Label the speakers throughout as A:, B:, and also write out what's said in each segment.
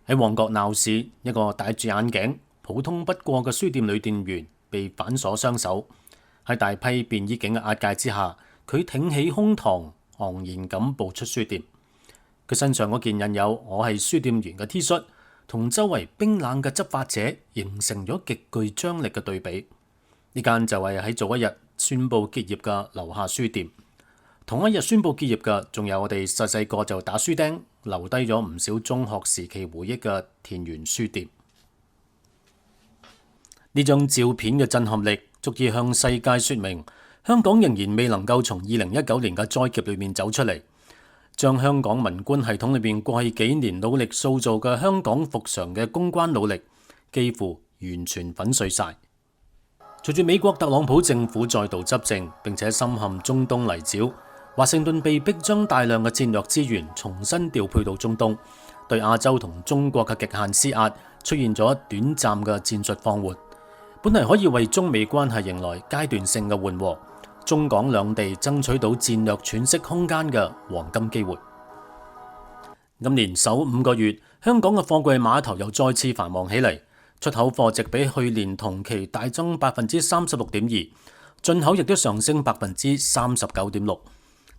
A: 喺旺角鬧市，一個戴住眼鏡、普通不過嘅書店女店員被反鎖雙手。喺大批便衣警嘅押解之下，佢挺起胸膛，昂然咁步出書店。佢身上嗰件印有我係書店員嘅 T 恤，同周圍冰冷嘅執法者形成咗極具張力嘅對比。呢間就係喺早一日宣布結業嘅樓下書店。同一日宣布結業嘅，仲有我哋細細個就打書釘，留低咗唔少中學時期回憶嘅田園書店。呢張照片嘅震撼力，足以向世界說明，香港仍然未能夠從2019年嘅災劫裏面走出嚟，將香港文官系統裏面過去幾年努力塑造嘅香港復常嘅公關努力，幾乎完全粉碎晒。隨住美國特朗普政府再度執政，並且深陷中東泥沼，華盛頓被迫將大量嘅戰略資源重新調配到中東，對亞洲同中國嘅極限施壓，出現咗短暫嘅戰術放緩。本嚟可以為中美關係迎來階段性嘅緩和，中港兩地爭取到戰略喘息空間嘅黃金機會。今年首5個月，香港嘅貨櫃碼頭又再次繁忙起嚟，出口貨值比去年同期大增36.2%，進口亦都上升39.6%。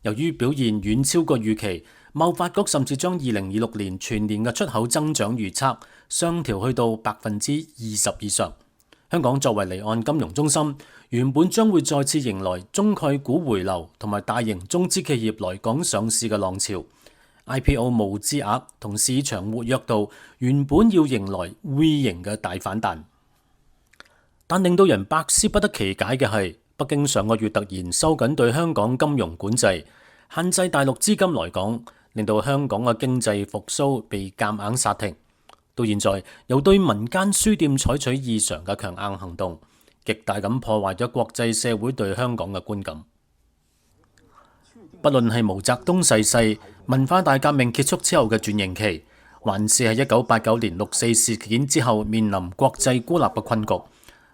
A: 由於表現遠超過預期，貿發局甚至將2026年全年嘅出口增長預測上調去到20%以上。香港作為離岸金融中心，原本將會再次迎來中概股回流同埋大型中資企業來港上市嘅浪潮。IPO 募資額同市場活躍度原本要迎來 V 型嘅大反彈，但令到人百思不得其解嘅係，北京上個月突然收緊對香港金融管制，限制大陸資金來港，令到香港嘅經濟復甦被夾硬剎停。到現在又對民間書店採取異常嘅強硬行動，極大咁破壞咗國際社會對香港嘅觀感。不論係毛澤東逝世、文化大革命結束之後嘅轉型期，還是係1989年6.4事件之後面臨國際孤立嘅困局，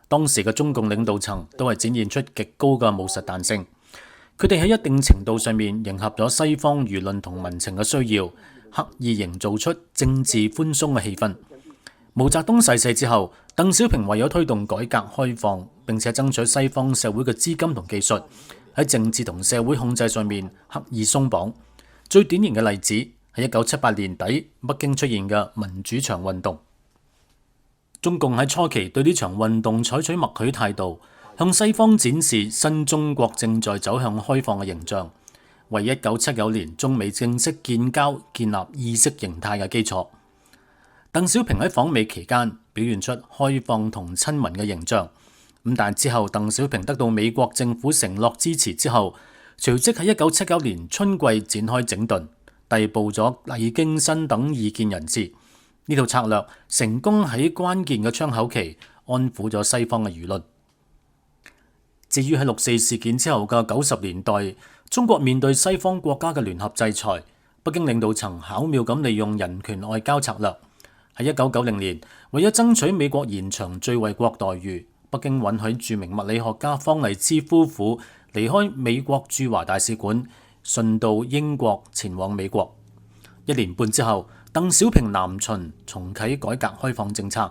A: 當時嘅中共領導層都係展現出極高嘅務實彈性。佢哋喺一定程度上面迎合咗西方輿論同民情嘅需要，刻意營造出政治寬鬆嘅氣氛。毛澤東逝世之後，鄧小平為咗推動改革開放，並且爭取西方社會嘅資金同技術，喺政治同社會控制上面刻意鬆綁。最典型嘅例子係1978年底北京出現嘅民主牆運動。中共喺初期對呢場運動採取默許態度，向西方展示新中國正在走向開放嘅形象，為1979年中美正式建交建立意識形態嘅基礎。鄧小平喺訪美期間表現出開放同親民嘅形象，但之後鄧小平得到美國政府承諾支持之後，隨即喺1979年春季展開整頓，逮捕咗厲京新等異見人士。呢套策略成功喺關鍵嘅窗口期安撫咗西方嘅輿論。至於喺6.4事件之後嘅90年代，中國面對西方國家嘅聯合制裁，北京領導層巧妙咁利用人權外交策略。喺1990年，為咗爭取美國延長最惠國待遇，北京允許著名物理學家方勵之夫婦離開美國駐華大使館，順道英國前往美國。1年半之後，鄧小平南巡重啟改革開放政策，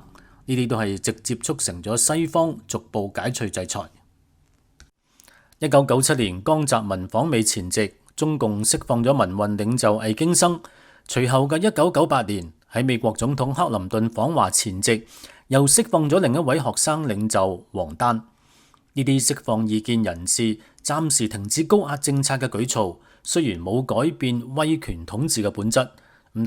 A: 呢啲都係直接促成咗西方逐步解除制裁。1997年江澤民訪美前夕，中共釋放咗民運領袖魏京生。隨後嘅1998年，喺美國總統克林頓訪華前夕，又釋放咗另一位學生領袖王丹。呢啲釋放異見人士、暫時停止高壓政策嘅舉措，雖然冇改變威權統治嘅本質，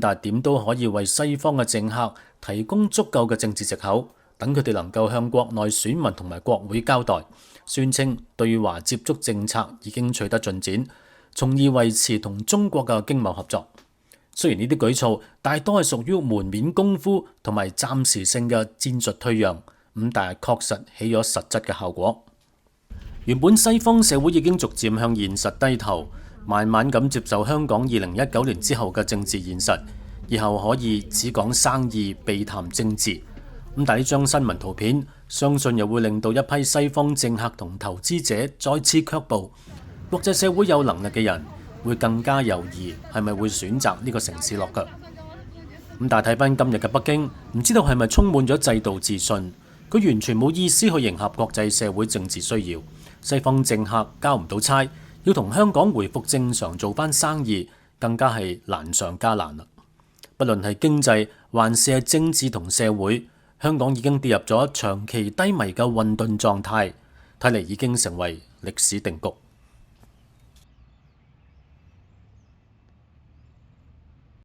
A: 但係點都可以為西方嘅政客提供足夠嘅政治藉口，等佢哋能夠向國內選民同埋國會交代，宣稱對華接觸政策已經取得進展，從而維持同中國嘅經貿合作。雖然呢啲舉措大多係屬於門面功夫同埋暫時性嘅戰術退讓，但係確實起咗實質嘅效果。原本西方社會已經逐漸向現實低頭，慢慢咁接受香港2019年之後嘅政治現實，以後可以只講生意，避談政治。但係呢張新聞圖片，相信又會令到一批西方政客同投資者再次卻步。國際社會有能力嘅人會更加猶豫，係咪會選擇呢個城市落腳？但係睇翻今日嘅北京，唔知道係咪充滿咗制度自信，佢完全冇意思去迎合國際社會政治需要。西方政客交唔到差，要同香港回復正常做翻生意，更加係難上加難啦。不論係經濟還是係政治同社會，香港已經跌入咗長期低迷嘅混沌狀態，睇嚟已經成為歷史定局。